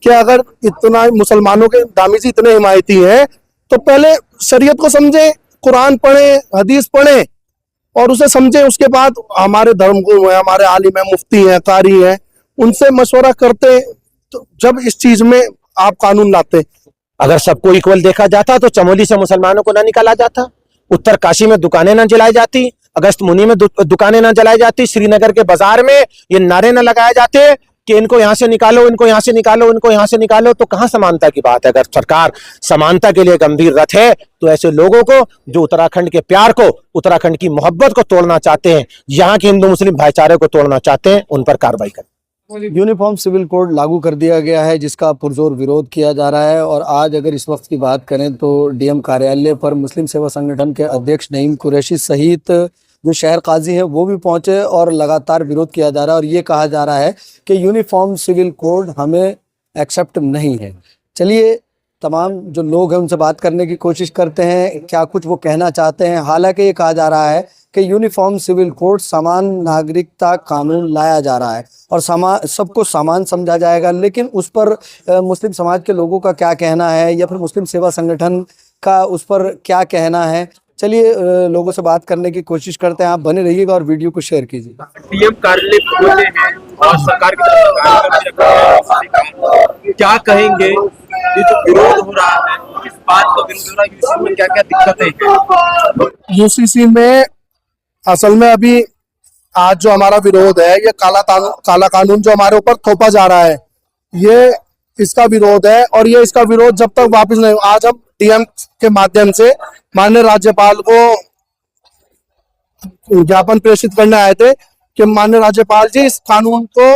कि अगर इतना मुसलमानों के दामी जी इतने हिमायती हैं तो पहले शरीयत को समझे, कुरान पढ़े, हदीस पढ़े और उसे समझे। उसके बाद हमारे धर्मगुरु हैं, हमारे आलिम हैं, मुफ्ती हैं, कारी हैं, उनसे मशवरा करते तो जब इस चीज में आप कानून लाते। अगर सबको इक्वल देखा जाता तो चमोली से मुसलमानों को ना निकाला जाता, उत्तर काशी में दुकानें ना जलाई जाती, अगस्त मुनि में दुकानें ना जलाई जाती, श्रीनगर के बाजार में ये नारे ना लगाए जाते कि इनको यहां से निकालो, इनको यहां से निकालो, इनको यहां से निकालो। तो कहां समानता की बात है? अगर सरकार समानता के लिए गंभीर रथ है तो ऐसे लोगों को जो उत्तराखंड के प्यार को, उत्तराखंड की मोहब्बत को तोड़ना चाहते हैं, यहाँ के हिंदू मुस्लिम भाईचारे को तोड़ना चाहते हैं, उन पर कार्रवाई करें। यूनिफॉर्म सिविल कोड लागू कर दिया गया है जिसका पुरजोर विरोध किया जा रहा है। और आज अगर इस वक्त की बात करें तो डीएम कार्यालय पर मुस्लिम सेवा संगठन के अध्यक्ष नईम कुरैशी सहित जो शहर काजी है वो भी पहुंचे और लगातार विरोध किया जा रहा है और ये कहा जा रहा है कि यूनिफॉर्म सिविल कोड हमें एक्सेप्ट नहीं है। चलिए तमाम जो लोग हैं उनसे बात करने की कोशिश करते हैं, क्या कुछ वो कहना चाहते हैं। हालांकि ये कहा जा रहा है कि यूनिफॉर्म सिविल कोड समान नागरिकता कानून लाया जा रहा है और सबको समान समझा जाएगा, लेकिन उस पर मुस्लिम समाज के लोगों का क्या कहना है या फिर मुस्लिम सेवा संगठन का उस पर क्या कहना है। चलिए लोगों से बात करने की कोशिश करते हैं। आप बने रहिएगा और वीडियो को शेयर कीजिए। डीएम कार्यालय खोले हैं और सरकार की तरफ से क्या कहेंगे? ये जो विरोध हो रहा है किस बात का विरोध हो रहा है? यूसीसी में क्या क्या दिक्कतें हैं? यूसीसी में असल में अभी आज जो हमारा विरोध है ये काला कानून जो हमारे ऊपर थोपा जा रहा है, ये इसका विरोध है। और ये इसका विरोध जब तक वापस नहीं, आज हम डीएम के माध्यम से माननीय राज्यपाल को ज्ञापन प्रेषित करने आए थे कि माननीय राज्यपाल जी इस कानून को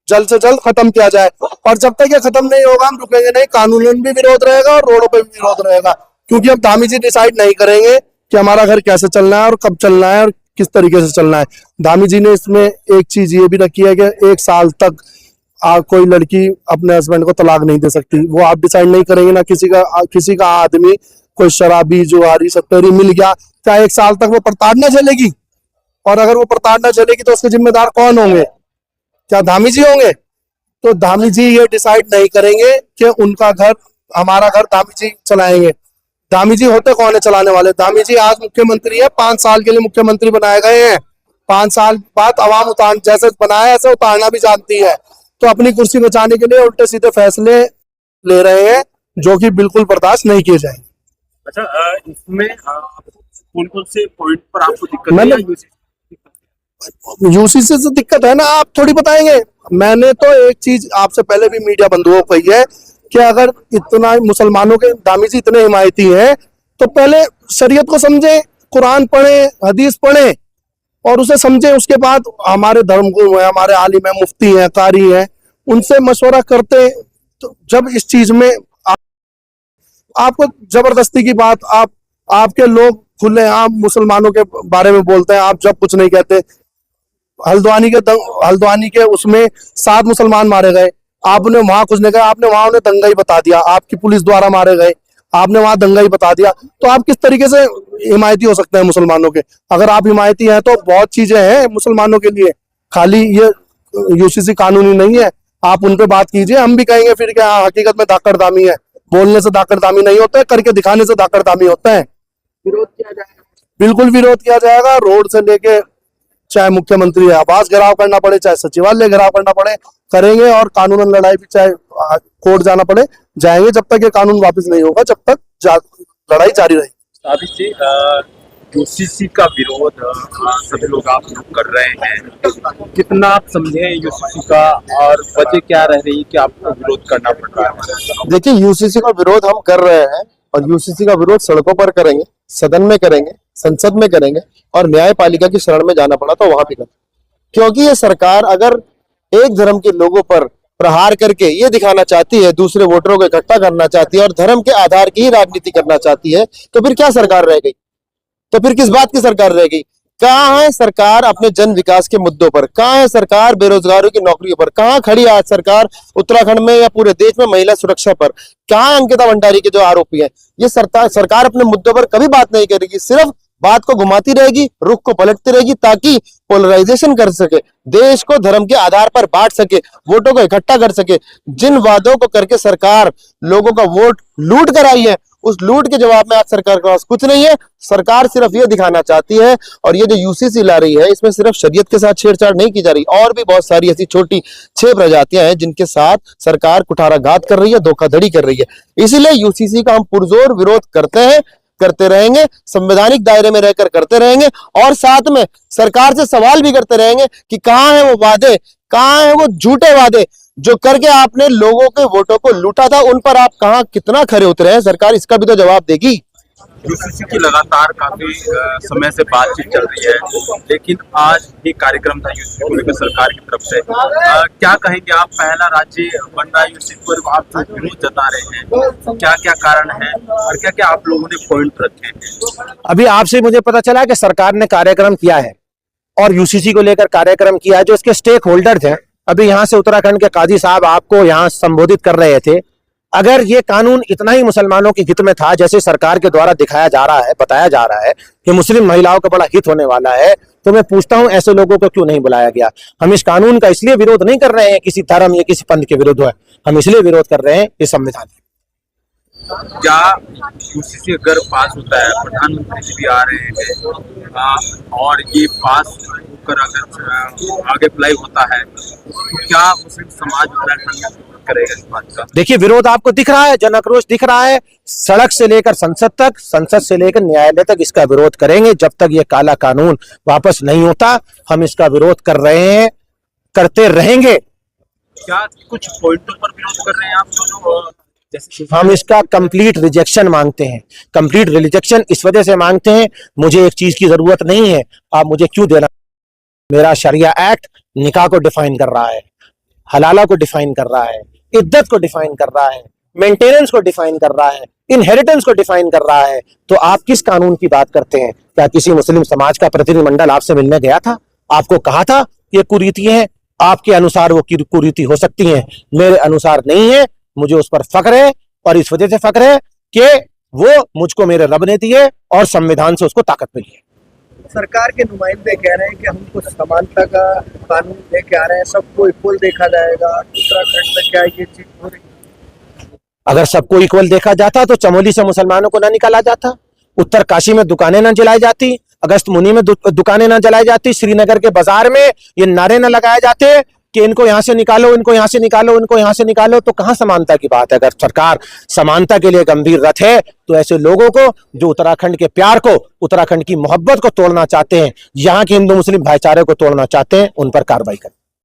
जल्द से जल्द खत्म किया जाए। और जब तक ये खत्म नहीं होगा हम रुकेंगे नहीं। कानूनन भी विरोध रहेगा और रोडों पे भी विरोध रहेगा, क्योंकि अब धामी जी डिसाइड नहीं करेंगे कि हमारा घर कैसे चलना है और कब चलना है और किस तरीके से चलना है। धामी जी ने इसमें एक चीज ये भी रखी है कि 1 साल तक कोई लड़की अपने हस्बैंड को तलाक नहीं दे सकती। वो आप डिसाइड नहीं करेंगे ना। किसी का आदमी कोई शराबी जुआरी सत्तरी मिल गया, क्या 1 साल तक वो प्रताड़ना झेलेगी? और अगर वो प्रताड़ना झेलेगी तो उसके जिम्मेदार कौन होंगे? क्या धामी जी होंगे? तो धामी जी ये डिसाइड नहीं करेंगे कि उनका घर, हमारा घर धामी जी चलाएंगे। धामी जी होते कौन है चलाने वाले? धामी जी आज मुख्यमंत्री है, 5 साल के लिए मुख्यमंत्री बनाए गए हैं। 5 साल बाद अवाम उतार जैसे बनाया ऐसे उतारना भी जानती है। तो अपनी कुर्सी बचाने के लिए उल्टे सीधे फैसले ले रहे हैं जो कि बिल्कुल बर्दाश्त नहीं किए जाएंगे। अच्छा, इसमें कौन कौन से पॉइंट पर आपको दिक्कत है? यूसीसी से दिक्कत है ना, आप थोड़ी बताएंगे। मैंने तो एक चीज आपसे पहले भी मीडिया बंधुओं को कही है कि अगर इतना मुसलमानों के दामी जी इतने हिमायती हैं तो पहले शरीयत को समझे, कुरान पढ़े, हदीस पढ़े और उसे समझे। उसके बाद हमारे धर्मगुरु हैं, हमारे आलिम हैं, मुफ्ती हैं, कारी हैं, उनसे मशवरा करते तो जब इस चीज में आपको जबरदस्ती की बात, आपके लोग खुलेआम मुसलमानों के बारे में बोलते हैं, आप जब कुछ नहीं कहते। हल्द्वानी के उसमें 7 मुसलमान मारे गए, आपने वहां कुछ नहीं कहा, आपने वहां उन्हें दंगा ही बता दिया। आपकी पुलिस द्वारा मारे गए, आपने वहां दंगा ही बता दिया। तो आप किस तरीके से हिमायती हो सकते हैं मुसलमानों के? अगर आप हिमायती हैं तो बहुत चीजें हैं मुसलमानों के लिए, खाली ये यूसीसी कानूनी नहीं है। आप उन पे बात कीजिए, हम भी कहेंगे फिर क्या हकीकत में धाकड़दामी है। बोलने से धाकड़दामी नहीं होता है, करके दिखाने से धाकड़दामी होता है। विरोध किया जाएगा, बिल्कुल विरोध किया जाएगा। रोड से लेके चाहे मुख्यमंत्री आवास घेराव करना पड़े, चाहे सचिवालय घेराव करना पड़े, करेंगे। और कानूनन लड़ाई भी चाहे कोर्ट जाना पड़े जाएंगे। जब तक ये कानून वापस नहीं होगा तब तक लड़ाई जारी रहेगी। अभी से यूसीसी का विरोध सभी लोग आप लोग कर रहे हैं, कितना आप समझे यूसीसी का और वजह क्या रह रही है कि आपको विरोध करना पड़ रहा है? देखिए, यूसीसी का विरोध हम कर रहे हैं और यूसीसी का विरोध सड़कों पर करेंगे, सदन में करेंगे, संसद में करेंगे और न्यायपालिका की शरण में जाना पड़ा तो वहां भी करेंगे। क्योंकि ये सरकार अगर एक धर्म के लोगों पर प्रहार करके ये दिखाना चाहती है, दूसरे वोटरों को इकट्ठा करना चाहती है और धर्म के आधार की ही राजनीति करना चाहती है, तो फिर क्या सरकार रह गई? तो फिर किस बात की सरकार रह गई? कहाँ है सरकार अपने जन विकास के मुद्दों पर? कहाँ है सरकार बेरोजगारों की नौकरियों पर? कहाँ खड़ी आज सरकार उत्तराखंड में या पूरे देश में महिला सुरक्षा पर? कहाँ है अंकिता भंडारी के जो आरोपी हैं? ये सरकार अपने मुद्दों पर कभी बात नहीं करेगी, सिर्फ बात को घुमाती रहेगी, रुख को पलटती रहेगी, ताकि पोलराइजेशन कर सके, देश को धर्म के आधार पर बांट सके, वोटों को इकट्ठा कर सके। जिन वादों को करके सरकार लोगों का वोट लूट कर आई है, उस लूट के जवाब में आज सरकार के पास कुछ नहीं है। सरकार सिर्फ ये दिखाना चाहती है, और ये जो यूसीसी ला रही है, इसमें सिर्फ शरीयत के साथ छेड़छाड़ नहीं की जा रही, और भी बहुत सारी ऐसी छोटी 6 प्रजातियां हैं जिनके साथ सरकार कुठाराघात कर रही है, धोखाधड़ी कर रही है। इसीलिए यूसीसी का हम पुरजोर विरोध करते हैं, करते रहेंगे, संवैधानिक दायरे में रहकर करते रहेंगे, और साथ में सरकार से सवाल भी करते रहेंगे कि कहां है वो वादे, कहां है वो झूठे वादे जो करके आपने लोगों के वोटों को लूटा था, उन पर आप कहां कितना खरे उतरे हैं। सरकार इसका भी तो जवाब देगी। यूसीसी की लगातार काफी समय से बातचीत चल रही है, लेकिन आज भी कार्यक्रम था यूसीसी को लेकर सरकार की तरफ से। क्या कहेंगे आप, पहला राज्य बन रहा है यूसीसी पर, आप जो विरोध जता रहे हैं, क्या क्या कारण है और क्या क्या आप लोगों ने पॉइंट रखे हैं? अभी आपसे मुझे पता चला कि सरकार ने कार्यक्रम किया है और यूसीसी को लेकर कार्यक्रम किया है। जो इसके स्टेक होल्डर्स हैं, अभी यहाँ से उत्तराखंड के काजी साहब आपको यहाँ संबोधित कर रहे थे। अगर ये कानून इतना ही मुसलमानों के हित में था, जैसे सरकार के द्वारा दिखाया जा रहा है, बताया जा रहा है कि मुस्लिम महिलाओं का बड़ा हित होने वाला है, तो मैं पूछता हूं ऐसे लोगों को क्यों नहीं बुलाया गया। हम इस कानून का इसलिए विरोध नहीं कर रहे हैं किसी धर्म या किसी पंथ के विरुद्ध है, हम इसलिए विरोध कर रहे हैं इस संविधान। क्या यूसीसी अगर पास होता है, प्रधानमंत्री जी भी आ रहे हैं, और ये पास होकर अगर आगे अप्लाई होता है, तो क्या मुस्लिम समाज उत्तराखंड करेगा इस बात का? देखिए, विरोध आपको दिख रहा है, जन आक्रोश दिख रहा है, सड़क से लेकर संसद तक, संसद से लेकर न्यायालय तक इसका विरोध करेंगे। जब तक ये काला कानून वापस नहीं होता, हम इसका विरोध कर रहे हैं, करते रहेंगे। क्या कुछ पॉइंटों पर विरोध कर रहे हैं आप दोनों? हम इसका कंप्लीट रिजेक्शन मांगते हैं। कंप्लीट रिजेक्शन इस वजह से मांगते हैं, मुझे एक चीज की जरूरत नहीं है, आप मुझे क्यों देना। मेरा शरिया एक्ट निकाह को डिफाइन कर रहा है, हलाला को डिफाइन कर रहा है, इद्दत को डिफाइन कर रहा है, मेंटेनेंस को डिफाइन कर रहा है, इनहेरिटेंस को डिफाइन कर रहा है। तो आप किस कानून की बात करते हैं? क्या किसी मुस्लिम समाज का प्रतिनिधिमंडल आपसे मिलने गया था, आपको कहा था ये कुरीति है? आपके अनुसार वो कुरीति हो सकती है, मेरे अनुसार नहीं है। मुझे उस पर फख्र है, और इस वजह से फख्र है कि वो मुझको मेरे रब ने दिए और संविधान से उसको ताकत मिली है। सरकार के नुमाइंदे कह रहे हैं कि हमको समानता का कानून लेके आ रहे हैं, सबको इक्वल देखा जाएगा। उत्तराखंड में क्या ये चीज हो रही है? अगर सबको इक्वल देखा जाता तो चमोली से मुसलमानों को ना निकाला जाता, उत्तरकाशी में दुकानें ना जलाई जाती, अगस्त मुनी में दुकानें ना जलाई जाती, श्रीनगर के बाजार में ये नारे ना लगाए जाते कि इनको यहां से निकालो, इनको यहां से निकालो, इनको यहां से निकालो। तो कहां समानता की बात है? अगर सरकार समानता के लिए गंभीर रथ है, तो ऐसे लोगों को जो उत्तराखंड के प्यार को, उत्तराखंड की मोहब्बत को तोड़ना चाहते हैं, यहाँ के हिंदू मुस्लिम भाईचारे को तोड़ना चाहते हैं, उन पर कार्रवाई करें।